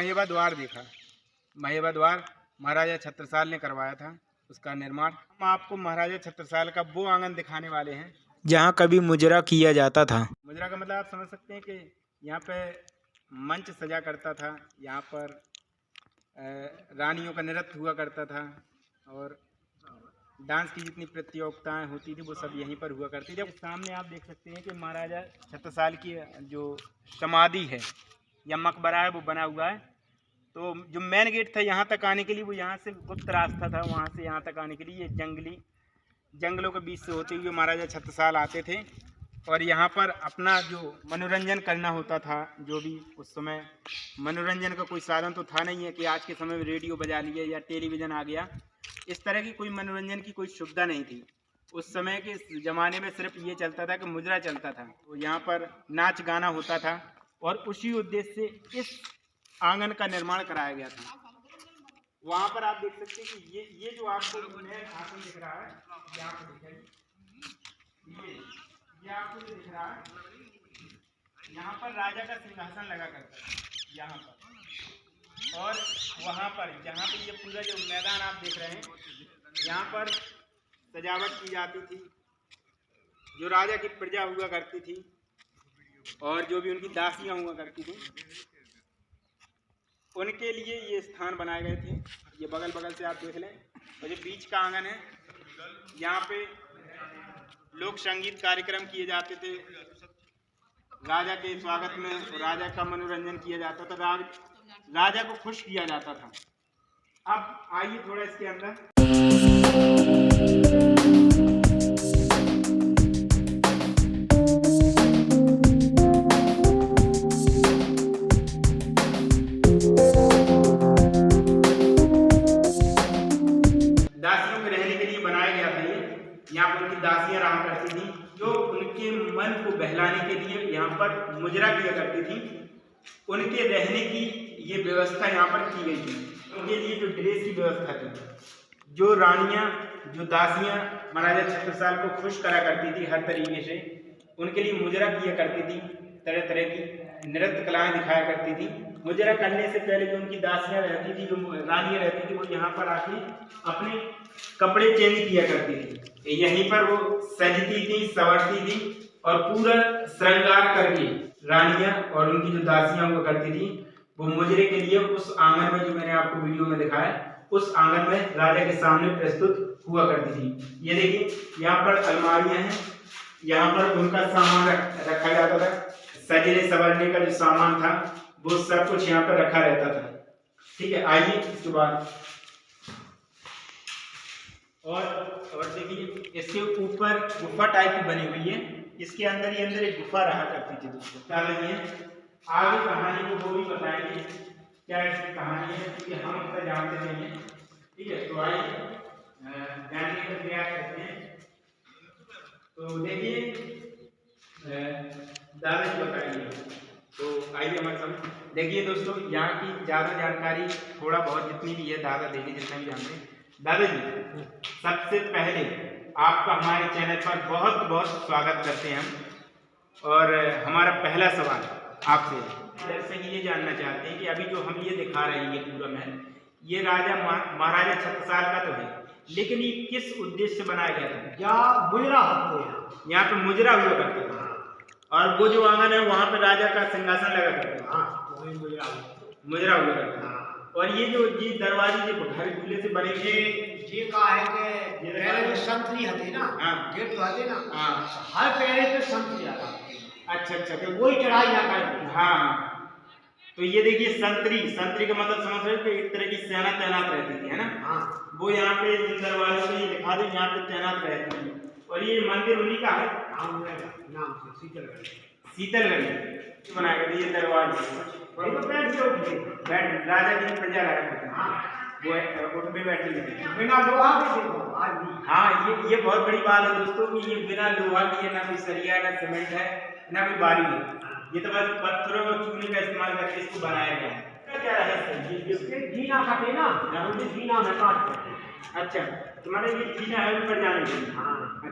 महेबा द्वार देखा। महेबा द्वार महाराजा छत्रसाल ने करवाया था उसका निर्माण। हम आपको महाराजा छत्रसाल का वो आंगन दिखाने वाले हैं जहाँ कभी मुजरा किया जाता था। मुजरा का मतलब आप समझ सकते हैं कि यहाँ पे मंच सजा करता था, यहाँ पर रानियों का नृत्य हुआ करता था और डांस की जितनी प्रतियोगिताएं होती थी वो सब यहीं पर हुआ करती थी। सामने आप देख सकते हैं कि महाराजा छत्रसाल की जो समाधि है या मकबरा है वो बना हुआ है। तो जो मेन गेट था यहाँ तक आने के लिए वो यहाँ से गुप्त रास्ता था, वहाँ से यहाँ तक आने के लिए ये जंगलों के बीच से होते हुए महाराजा छत्रसाल आते थे और यहाँ पर अपना जो मनोरंजन करना होता था, जो भी उस समय मनोरंजन का कोई साधन तो था नहीं है कि आज के समय में रेडियो बजा लिया या टेलीविज़न आ गया, इस तरह की कोई मनोरंजन की कोई सुविधा नहीं थी। उस समय के ज़माने में सिर्फ ये चलता था कि मुजरा चलता था, तो यहाँ पर नाच गाना होता था और उसी उद्देश्य से इस आंगन का निर्माण कराया गया था। वहाँ पर आप देख सकते हैं कि ये जो आपको आसन दिख रहा है, यहाँ पर दिखाइए, ये आपको जो दिख रहा है, यहाँ पर राजा का सिंहासन लगा करता है यहाँ पर, और वहाँ पर जहाँ पे ये पूरा जो मैदान आप देख रहे हैं, यहाँ पर सजावट की जाती थी। जो राजा की प्रजा हुआ करती थी और जो भी उनकी दासियाँ हुआ करती थी, उनके लिए ये स्थान बनाए गए थे। ये बगल बगल से आप देख लें, और जो बीच का आंगन है, यहाँ पे लोक संगीत कार्यक्रम किए जाते थे। राजा के स्वागत में राजा का मनोरंजन किया जाता था, राजा को खुश किया जाता था। अब आइए थोड़ा इसके अंदर। दासियों के रहने के लिए बनाया गया था ये। यहाँ पर उनकी दासियां रहा करती थी, जो उनके मन को बहलाने के लिए यहाँ पर मुजरा किया करती थी। उनके रहने की ये व्यवस्था यहाँ पर की गई थी। उनके लिए जो ड्रेस की व्यवस्था थी, जो रानियाँ, जो दासियाँ महाराजा छत्रसाल को खुश करा करती थी हर तरीके से, उनके लिए मुजरा किया करती थी। तरह तरह की नृत्य कलाएं दिखाया करती थी। मुजरा करने से पहले जो उनकी दासियाँ रहती थी, जो रानियाँ रहती थी, वो यहाँ पर आके अपने कपड़े चेंज किया करती थी। यहीं पर वो सजती थी, संवरती थी और पूरा श्रृंगार करके रानियाँ और उनकी जो दासियाँ हुआ करती थी, वो मुजरे के लिए उस आंगन में, जो मैंने आपको वीडियो में दिखाया, उस आंगन में राजा के सामने प्रस्तुत हुआ करती थी। ये देखिए, यहाँ पर अलमारियाँ हैं, यहाँ पर उनका सामान रखा जाता था। सजने संवरने का जो सामान था वो सब कुछ यहाँ पर रखा रहता था। ठीक है, आइए इसके बाद और देखिए, इसके ऊपर गुफा टाइप की बनी हुई है। इसके अंदर ही अंदर एक गुफा रहा करती थी दोस्तों। क्या लगी है, आगे कहानी को वो भी बताएंगे क्या इसकी कहानी है, क्योंकि हम इसका जानते नहीं है। ठीक है, तो आइए जानने का प्रयास करते हैं। तो देखिए, दादाजी बताइए। तो आइए हमारे सामने देखिए दोस्तों, यहाँ की ज़्यादा जानकारी थोड़ा बहुत जितनी भी है दादा देंगे, जितना भी जानते हैं। दादाजी, सबसे पहले आपका हमारे चैनल पर बहुत बहुत स्वागत करते हैं हम। और हमारा पहला सवाल आपसे दर्शक ये जानना चाहते हैं कि अभी जो हम ये दिखा रहे हैं, ये पूरा महल, ये राजा महाराजा छत्रसाल का तो है, लेकिन ये किस उद्देश्य से बनाया गया था? क्या मुजरा यहाँ पे मुजरा हुआ करता था, और वो जो आंगन है वहाँ पे राजा का सिंहासन लगा करता था। वही मुजरा हुआ करता था। और ये जो ये दरवाजे जो घर झूले से बने, ये का है कि पहले जो संतरी हती ना, गेट तो हते ना, हर पहले पे संतरी आता। अच्छा, तो कोई चढ़ाई ना करे। हाँ, तो ये देखिए, संतरी का मतलब समझ रहे थे, एक तरह की सेना तैनात रहती थी, है ना। वो यहाँ पे दरवाजे पे लिखा था, यहाँ पे तैनात रहती थी। और ये मंदिर उन्हीं का है, नाम से शीतलगढ़ी बनाया गया। ये दरवाजे बैठ राजा की प्रजा रहा करते हैं, वो उठ पे बैठी थी बिना लोहा के। देखो आज भी, हाँ, ये बहुत बड़ी बात है दोस्तों कि ये बिना लोहा की, ना कोई सरिया, ना सीमेंट है, ना कोई बारी है। ये तो बस पत्थरों और चूने का इस्तेमाल करके इसको बनाया गया है। क्या रहस्य जीना काटे ना, जीना में काट। अच्छा, तुम्हारे ये जीना है ऊपर जाने के लिए?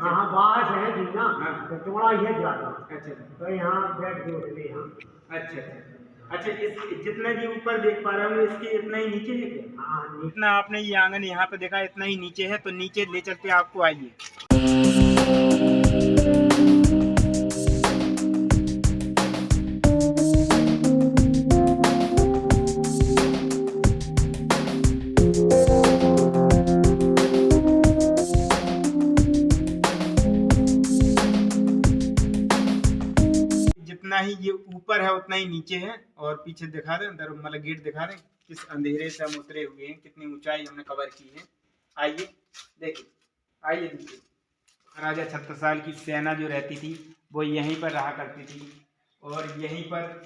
हाँ, बाहर से है जीना, तो तुम्हारा ये जाता। अच्छा, तो यहाँ बैठ के उठते यहाँ। अच्छा, अच्छा, इस जितना भी ऊपर देख पा रहा हूँ इसके इतना ही नीचे है क्या? हाँ, इतना आपने ये आंगन यहाँ पे देखा इतना ही नीचे है, तो नीचे ले चलते आपको, आइए। जितना ही ये ऊपर है उतना ही नीचे है, और पीछे दिखा दें, अंदर मतलब गेट दिखा दें किस अंधेरे से हम उतरे हुए हैं, कितनी ऊंचाई हमने कवर की है। आइए देखिए, आइए देखिए। राजा छत्रसाल की सेना जो रहती थी वो यहीं पर रहा करती थी, और यहीं पर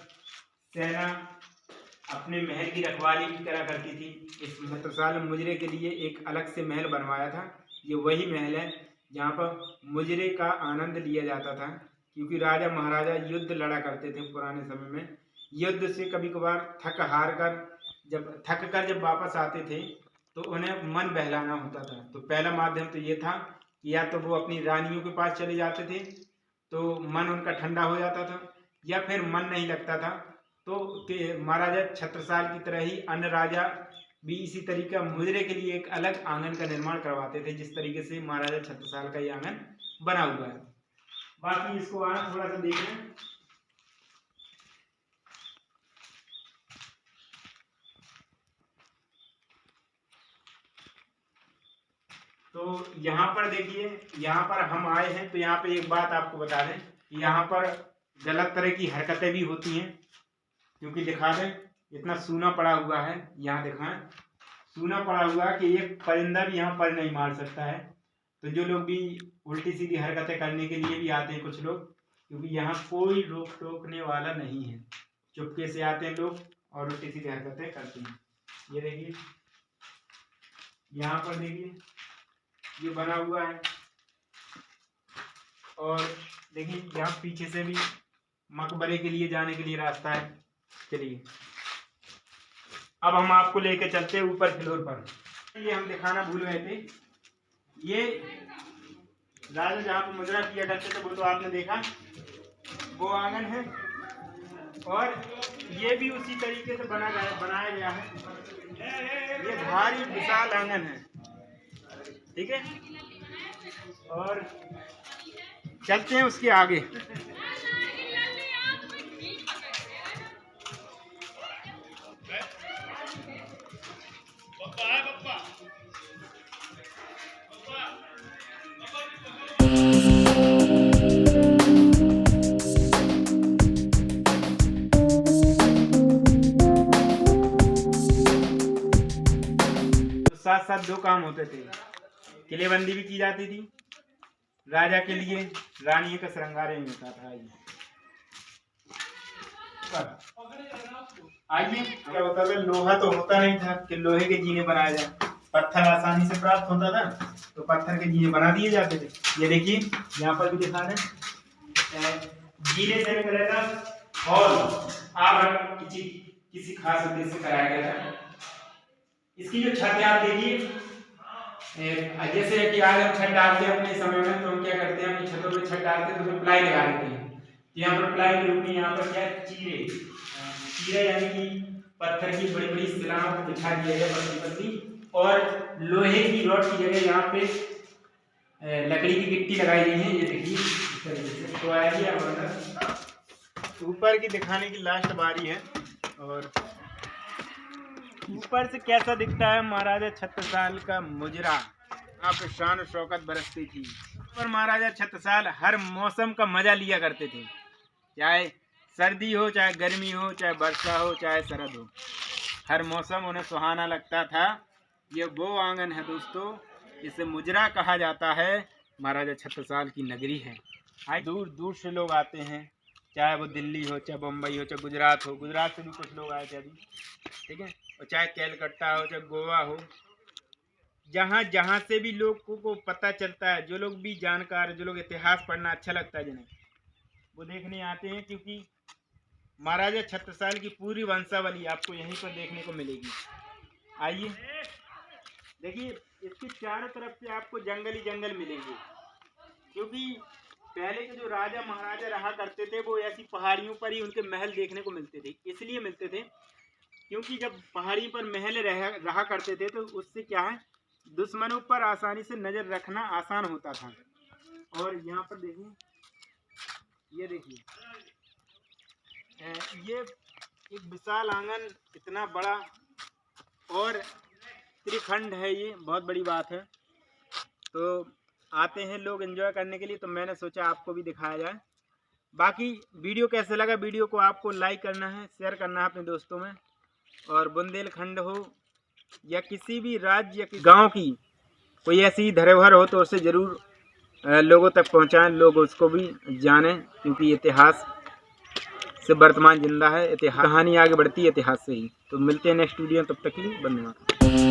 सेना अपने महल की रखवाली भी करा करती थी। इस छत्रसाल ने मुजरे के लिए एक अलग से महल बनवाया था। ये वही महल है जहाँ पर मुजरे का आनंद लिया जाता था, क्योंकि राजा महाराजा युद्ध लड़ा करते थे पुराने समय में। युद्ध से कभी कभार थक कर जब वापस आते थे तो उन्हें मन बहलाना होता था। तो पहला माध्यम तो ये था कि या तो वो अपनी रानियों के पास चले जाते थे तो मन उनका ठंडा हो जाता था, या फिर मन नहीं लगता था तो महाराजा छत्रसाल की तरह ही अन्य राजा भी इसी तरीके मुजरे के लिए एक अलग आंगन का निर्माण करवाते थे, जिस तरीके से महाराजा छत्रसाल का ये आंगन बना हुआ है। बाकी इसको आप थोड़ा सा देख लें। तो यहाँ पर देखिए, यहाँ पर हम आए हैं तो यहाँ पे एक बात आपको बता दें, यहाँ पर गलत तरह की हरकतें भी होती हैं, क्योंकि दिखा दें इतना सूना पड़ा हुआ है, यहाँ दिखाएं सूना पड़ा हुआ है कि एक परिंदा भी यहाँ पर नहीं मार सकता है। तो जो लोग भी उल्टी सीधी हरकतें करने के लिए भी आते हैं कुछ लोग, क्योंकि यहाँ कोई रोक टोकने वाला नहीं है, चुपके से आते हैं लोग और उल्टी सीधी हरकतें करते हैं। ये देखिए, यहाँ पर देखिए ये बना हुआ है, और देखिए यहाँ पीछे से भी मकबरे के लिए जाने के लिए रास्ता है। चलिए अब हम आपको लेके चलते हैं ऊपर फ्लोर पर। ये हम दिखाना भूल गए थे, ये राजा जहाँ पर मुजरा किया करते थे वो तो आपने देखा, वो आंगन है, और ये भी उसी तरीके से बनाया गया है। ये भारी विशाल आंगन है, ठीक है। और चलते हैं उसके आगे। साथ साथ दो काम होते थे, किलेबंदी भी की जाती थी राजा के लिए, रानी का श्रृंगार नहीं होता था। आइए, क्या होता था, लोहा तो होता नहीं था कि लोहे के जीने बनाए जाए, पत्थर आसानी से प्राप्त होता था तो पत्थर के जीने बना दिए जाते थे। ये देखिए यहाँ पर भी दिखा दें, जीने से रहता हॉल आप किसी खास उद्देश्य से कराया गया था। इसकी जो छत है आप देखिए, जैसे कि आज हम छत डालते हैं अपने समय में, तो हम क्या करते हैं अपनी छतों पे छत डालते हैं तो उसमें प्लाई लगा देते हैं। यहाँ पर प्लाई के रूप में यहाँ पर क्या है, चीरे यानी कि पत्थर की बड़ी बड़ी शिलाओं को बिछा दिया गया पतली पतली, और लोहे की रॉड की जगह यहाँ पे लकड़ी की गिट्टी लगाई गई है। ये देखिए इस तरीके से। तो आइए अब ऊपर की दिखाने की लास्ट बारी है, और ऊपर से कैसा दिखता है महाराजा छत्रसाल का मुजरा। यहाँ पे शान और शौकत बरसती थी, पर महाराजा छत्रसाल हर मौसम का मजा लिया करते थे, चाहे सर्दी हो, चाहे गर्मी हो, चाहे वर्षा हो, चाहे शरद हो, हर मौसम उन्हें सुहाना लगता था। ये वो आंगन है दोस्तों, इसे मुजरा कहा जाता है, महाराजा छत्रसाल की नगरी है। दूर दूर से लोग आते हैं, चाहे वो दिल्ली हो, चाहे बम्बई हो, चाहे गुजरात हो, गुजरात से भी कुछ लोग आए थे अभी, ठीक है, और चाहे कैलकत्ता हो, चाहे गोवा हो, जहाँ जहाँ से भी लोगों को पता चलता है, जो लोग भी जानकार, जो लोग इतिहास पढ़ना अच्छा लगता है जिन्हें, वो देखने आते हैं, क्योंकि महाराजा छत्रसाल की पूरी वंशावली आपको यहीं पर देखने को मिलेगी। आइए देखिए, इसके चारों तरफ से आपको जंगल ही जंगल मिलेंगे, क्योंकि पहले के जो राजा महाराजा रहा करते थे वो ऐसी पहाड़ियों पर ही उनके महल देखने को मिलते थे। इसलिए मिलते थे क्योंकि जब पहाड़ी पर महल रहा करते थे तो उससे क्या है, दुश्मनों पर आसानी से नज़र रखना आसान होता था। और यहाँ पर देखिए, ये देखिए, ये एक विशाल आंगन, इतना बड़ा और त्रिखंड है, ये बहुत बड़ी बात है। तो आते हैं लोग एंजॉय करने के लिए, तो मैंने सोचा आपको भी दिखाया जाए। बाकी वीडियो कैसे लगा, वीडियो को आपको लाइक करना है, शेयर करना है अपने दोस्तों में। और बुंदेलखंड हो या किसी भी राज्य या गांव की कोई ऐसी धरोहर हो तो उसे ज़रूर लोगों तक पहुंचाएं, लोग उसको भी जानें, क्योंकि इतिहास से वर्तमान जिंदा है। इतिहास कहानी आगे बढ़ती है इतिहास से ही। तो मिलते हैं नेक्स्ट वीडियो, तब तक के लिए धन्यवाद।